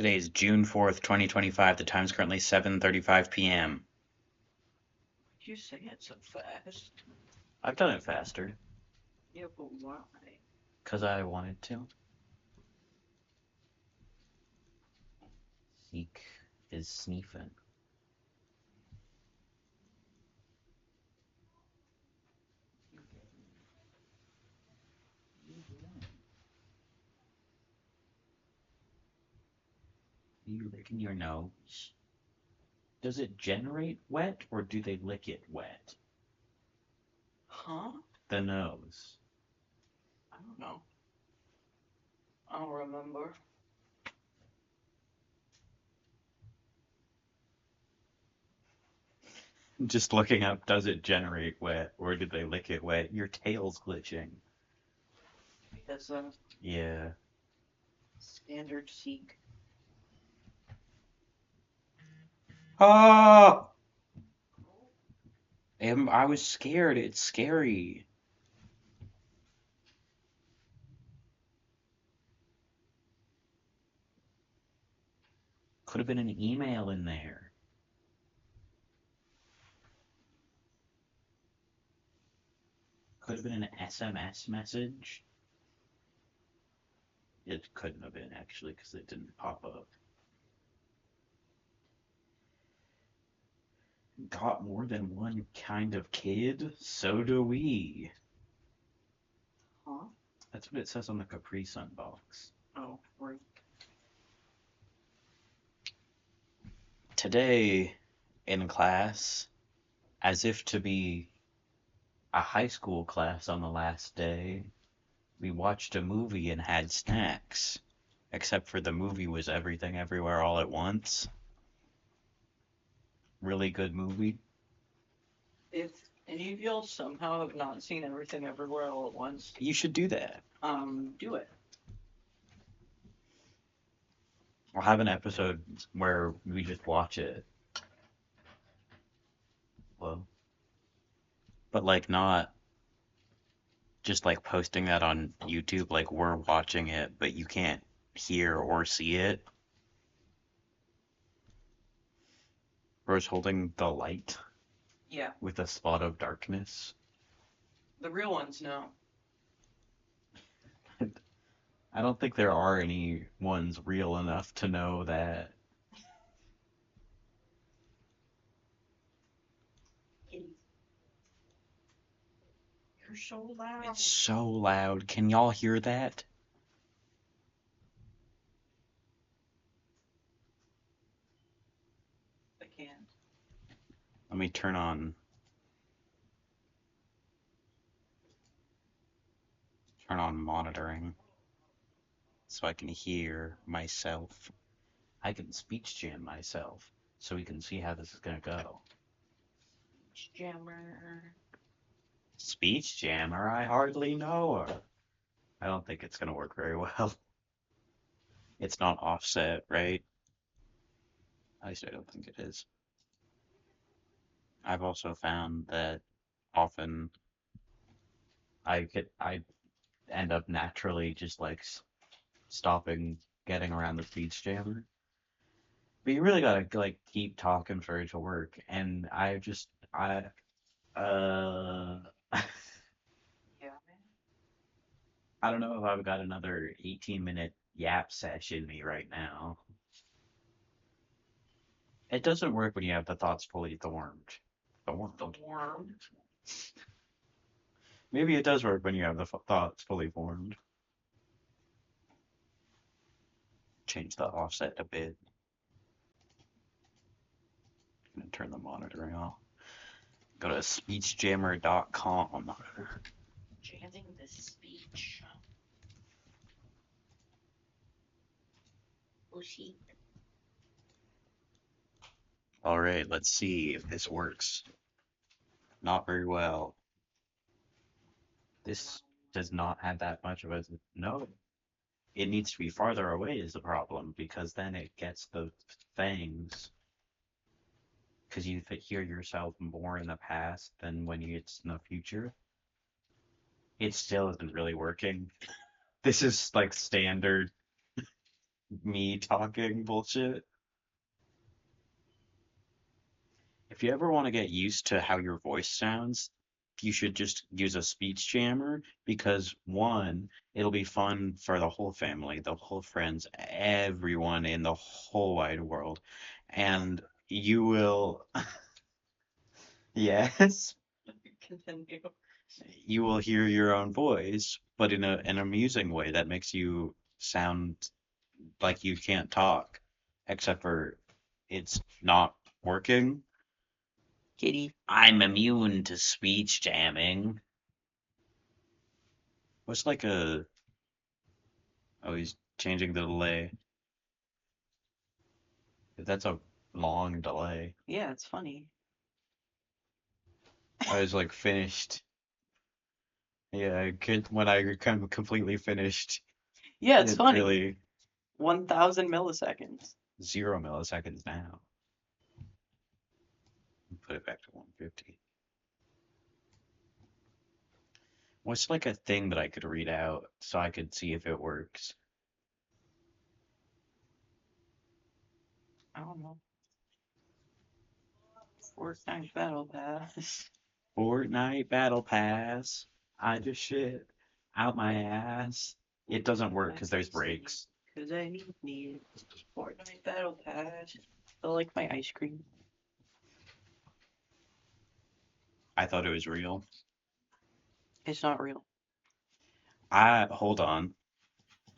Today is June 4th, 2025. The time's currently 7:35 p.m. You say it so fast. I've done it faster Yeah, but why? because I wanted to. Zeke is sneezing. You licking your nose? Does it generate wet or do they lick it wet? Huh? The nose. I don't know. I don't remember. Just looking up, does it generate wet or do they lick it wet? Your tail's glitching. Because Yeah. standard seek. Ah! I was scared. It's scary. Could have been an email in there. Could have been an SMS message. It couldn't have been actually because it didn't pop up. Got more than one kind of kid? So do we. Huh? That's what it says on the Capri Sun box. Oh, right. Today in class, as if to be a high school class on the last day, we watched a movie and had snacks. Except for the movie was Everything Everywhere All at Once. Really good movie. If any of y'all somehow have not seen everything everywhere all at once, You should do that. do it. I'll have an episode where we just watch it. Well, but like not just like posting that on YouTube, like we're watching it, but you can't hear or see it. Rose holding the light Yeah, with a spot of darkness. the real ones know. I don't think there are any ones real enough to know that. You're so loud. It's so loud. Can y'all hear that? I can't. Let me turn on monitoring so I can hear myself. I can speech jam myself so we can see how this is gonna go. Jammer. Speech jammer, I hardly know her. I don't think it's gonna work very well. It's not offset, right? At least I don't think it is. I've also found that often I end up naturally just like stopping getting around the speech jammer. But you really gotta like keep talking for it to work. And uh Yeah, man. I don't know if I've got another 18-minute yap session in me right now. It doesn't work when you have the thoughts fully formed. The Formed. worm. Maybe it does work when you have the thoughts fully formed. Change the offset a bit and turn the monitoring off. Go to speechjammer.com. Jamming the speech. Oh, she. All right, let's see if this works. Not very well. This does not have that much of a no. It needs to be farther away is the problem because then it gets the things because you hear yourself more in the past than when it's in the future. It still isn't really working. This is like standard. me talking bullshit. If you ever want to get used to how your voice sounds, you should just use a speech jammer because one, it'll be fun for the whole family, the whole friends, everyone in the whole wide world. And you will, yes, Continue. you will hear your own voice, but in an amusing way that makes you sound like you can't talk, except for it's not working. Kitty. I'm immune to speech jamming. What's like a. Oh, he's changing the delay. That's a long delay. Yeah, it's funny. I was like finished. Yeah, I could, when I become completely finished, Yeah, it's it funny. really 1,000 milliseconds. 0 milliseconds now. Put it back to 150. What's like a thing that I could read out so I could see if it works? I don't know. Fortnite Battle Pass. Fortnite Battle Pass. I just shit out my ass. It doesn't work because there's breaks. Cause I need Fortnite Battle Pass. I like my ice cream. I thought it was real. It's not real. Hold on.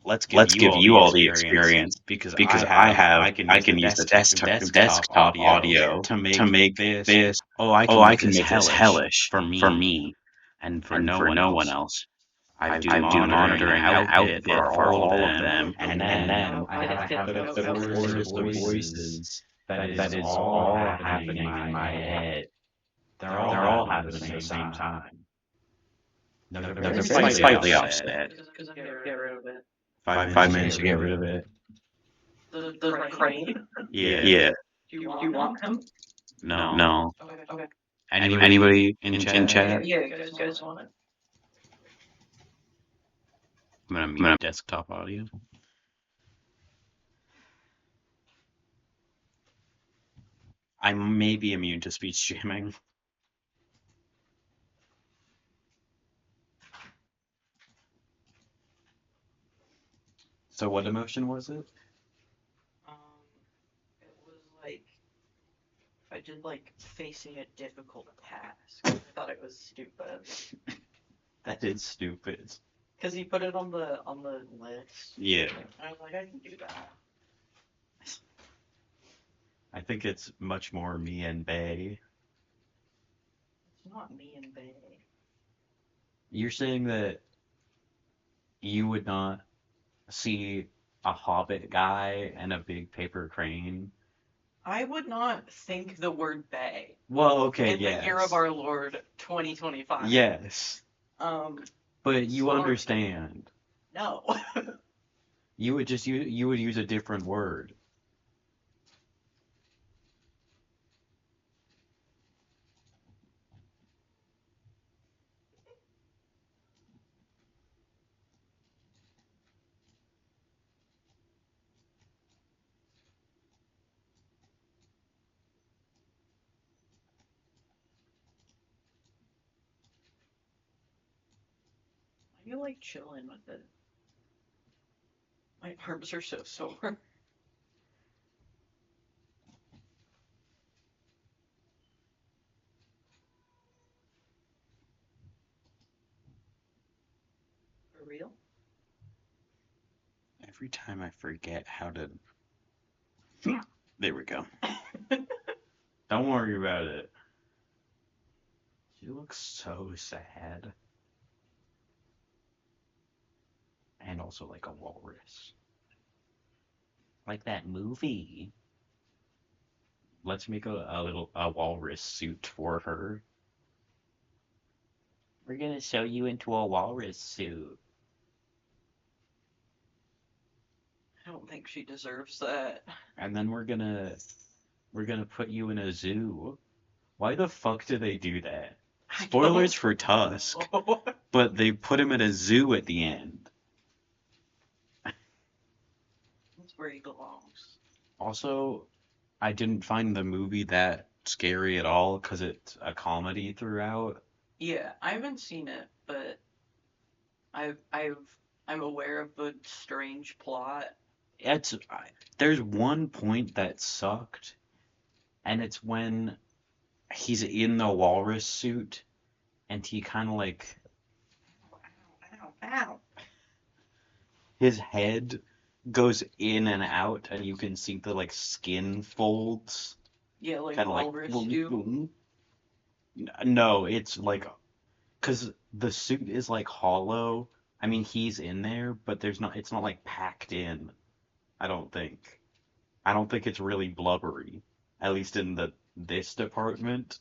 Let's give Let's you give all you the all the experience experience because because I I can can use use the the desktop desktop audio audio to to make make this. this. Oh, I Oh, can I make can this make this hellish hellish for for me me and for and no for one no one else. else. I do I do monitoring and monitoring and outfit outfit for for all of all of them, them, and and then then I have the poorest of voices that that is is all all happening in happening in my my head. head. They're all They're all happening at the happening at the same same time. time. No, they're No, very they're very slightly slightly offset. offset. Because I get rid of it. 5 minutes Five to minutes get to rid get of rid it. of it. The crane. Yeah. Yeah. Do you want him? No. No. Okay. Anybody Anybody in in chat? chat? Yeah, you guys want it? I'm gonna I'm mute gonna desktop audio. I may be immune to speech jamming. So what emotion was it? Um, it was like I did like facing a difficult task. I thought it was stupid That is stupid. because he put it on the list. Yeah. I was like, I can do that. I think it's much more me and Bay. It's not me and Bay. You're saying that you would not see a hobbit guy and a big paper crane. I would not think the word Bay Well, okay, in the year of yes. our Lord 2025. Yes. Um, But you Sorry. understand. no. You would just you would use a different word. I feel like chilling with it. My arms are so sore. For real? Every time I forget how to. There we go. Don't worry about it. She looks so sad. And also like a walrus. Like that movie. Let's make a walrus suit for her. We're gonna sew you into a walrus suit. I don't think she deserves that. And then we're gonna put you in a zoo. Why the fuck do they do that? Spoilers for Tusk, but they put him at a zoo at the end. That's where he belongs. Also, I didn't find the movie that scary at all because it's a comedy throughout. Yeah, I haven't seen it, but I'm aware of the strange plot. There's one point that sucked, and it's when he's in the walrus suit and he kind of like Ow, ow. his head goes in and out, and you can see the like skin folds, Yeah, like kind of like walrus boom, do. boom. No, it's like because the suit is like hollow. I mean, he's in there, but there's not. It's not like packed in. I don't think. I don't think it's really blubbery, at least in the this department.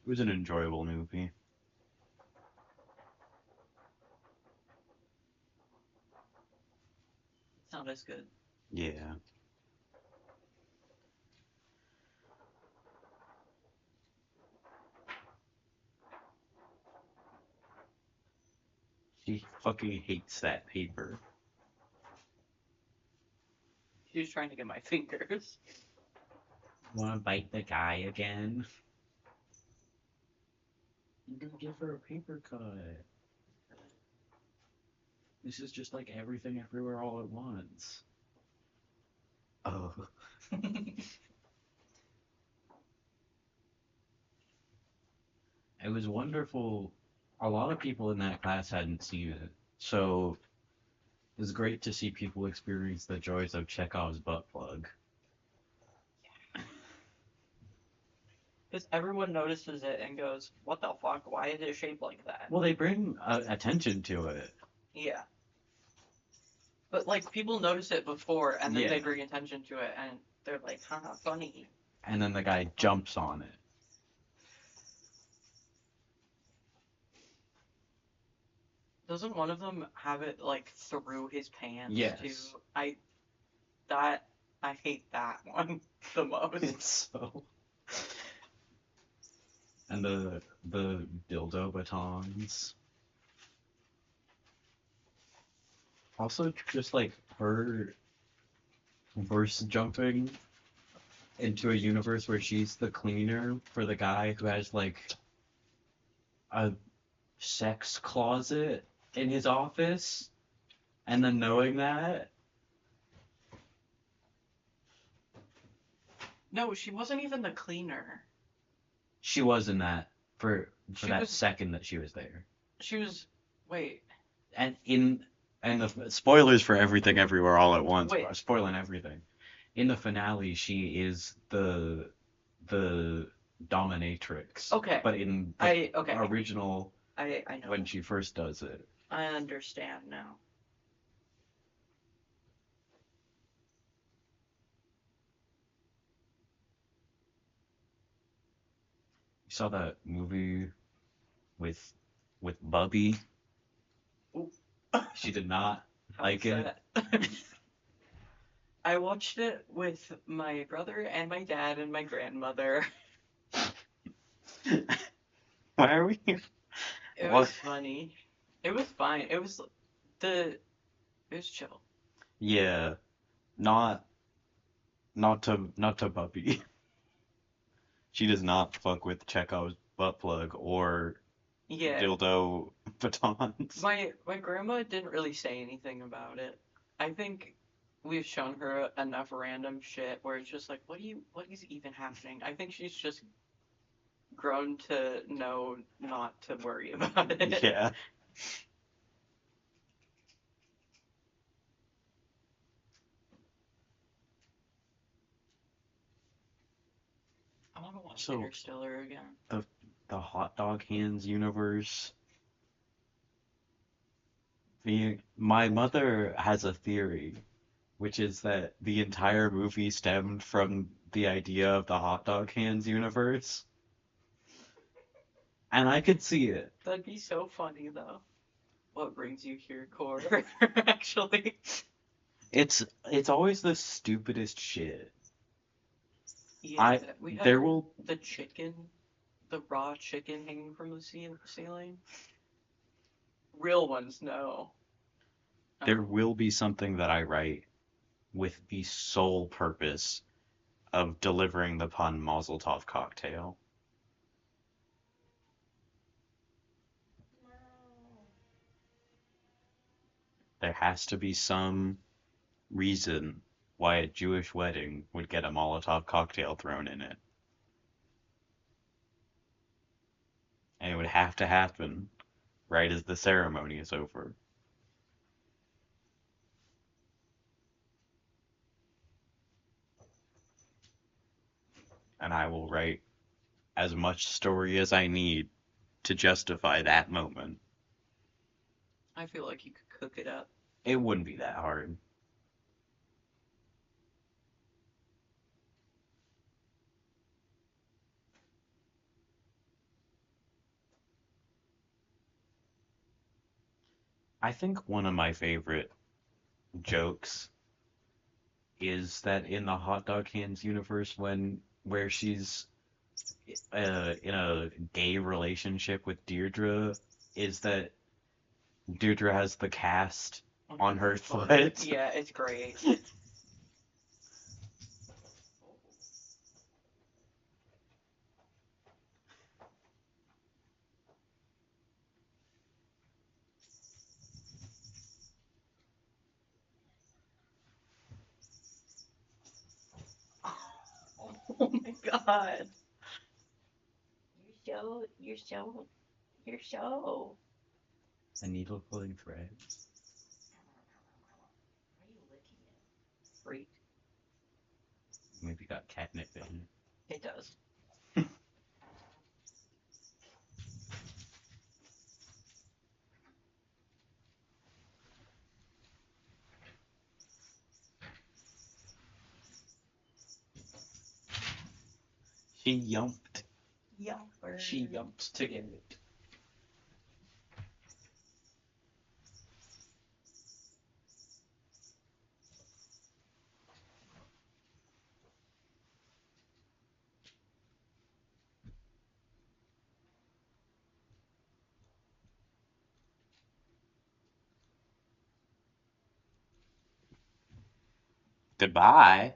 It was an enjoyable movie. It's not as good. Yeah, she fucking hates that paper. She was trying to get my fingers. Want to bite the guy again? I'm gonna give her a paper cut. This is just like everything everywhere all at once. Oh, it was wonderful. A lot of people in that class hadn't seen it, so it was great to see people experience the joys of Chekhov's butt plug. Because everyone notices it and goes, "What the fuck? Why is it shaped like that?" Well, they bring attention to it. Yeah, but like people notice it before, and then Yeah, they bring attention to it, and they're like, "Haha, funny." and then the guy jumps on it. Doesn't one of them have it like through his pants too? Yes, That I hate that one the most. it's so. And the dildo batons. Also, just like her verse jumping into a universe where she's the cleaner for the guy who has like a sex closet in his office, and then knowing that No, she wasn't even the cleaner. she was in that for She that was. second that she was there, She was. Wait. and in and the spoilers for everything everywhere all at once, Wait. spoiling everything. In the finale, she is the dominatrix, Okay. but in the I okay. original I know. when she first does it. I understand now. You saw that movie with with Bubby? Ooh. She did not How like it. sad. I watched it with my brother and my dad and my grandmother. Why are we here? It What? was funny. It was fine. The it was chill. Yeah, not not to Bubby. She does not fuck with Chekhov's butt plug or Yeah. dildo batons. My grandma didn't really say anything about it. I think we've shown her enough random shit where it's just like, what is even happening? I think she's just grown to know not to worry about it. Yeah. I want to watch So Interstellar again. the the hot dog hands universe. My mother has a theory, which is that the entire movie stemmed from the idea of the hot dog hands universe, and I could see it. That'd be so funny though. What brings you here, Core? Actually. It's always the stupidest shit. Yeah, I we had there will the chicken, the raw chicken hanging from the ceiling. Real ones, no. There will be something that I write with the sole purpose of delivering the pun Mazel Tov cocktail. There has to be some reason why a Jewish wedding would get a Molotov cocktail thrown in it. And it would have to happen right as the ceremony is over. And I will write as much story as I need to justify that moment. I feel like you could cook it up. It wouldn't be that hard. I think one of my favorite jokes is that in the hot dog hands universe when where she's in a gay relationship with Deirdre is that Deirdre has the cast on her foot. Yeah, it's great. Oh my god. You're so. A needle pulling thread. Why are you licking it? Freak. Maybe got catnip in it. It does. She yumped. Yumper. She yumped to get it. Goodbye.